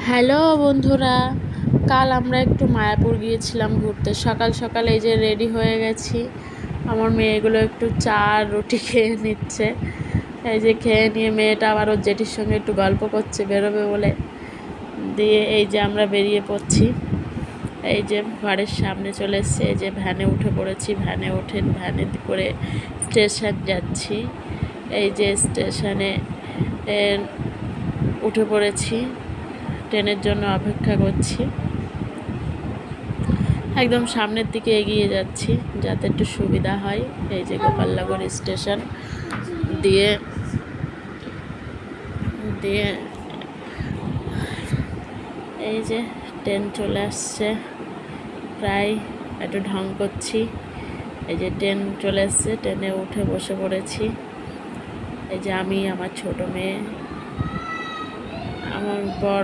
Hello বন্ধুরা, কাল আমরা একটু মায়াপুর গিয়েছিলাম ঘুরতে। সকাল সকাল এই যে রেডি হয়ে গেছি। আমার মেয়েগুলো একটু চা আর রুটি খেয়ে নিচ্ছে। এই যে খেয়ে নিয়ে মেয়েটা আবার ওর জেঠির সঙ্গে একটু গল্প করছে বেরোবে বলে। দিয়ে এই যে আমরা বেরিয়ে পড়ছি। এই যে ঘরের সামনে চলে এসছে। এই যে ভ্যানে উঠে পড়েছি, ভ্যানে করে স্টেশন যাচ্ছি। এই যে স্টেশনে উঠে পড়েছি, ট্রেনের জন্য অপেক্ষা করছি। একদম সামনের দিকে এগিয়ে যাচ্ছি যাতে একটু সুবিধা হয়। এই যে গোপালনগর স্টেশন দিয়ে দিয়ে এই যে ট্রেন চলে আসছে, প্রায় একটু ঢং করছি। এই যে ট্রেন চলে আসছে, ট্রেনে উঠে বসে পড়েছি। এই যে আমি, আমার ছোট মেয়ে, আমার বর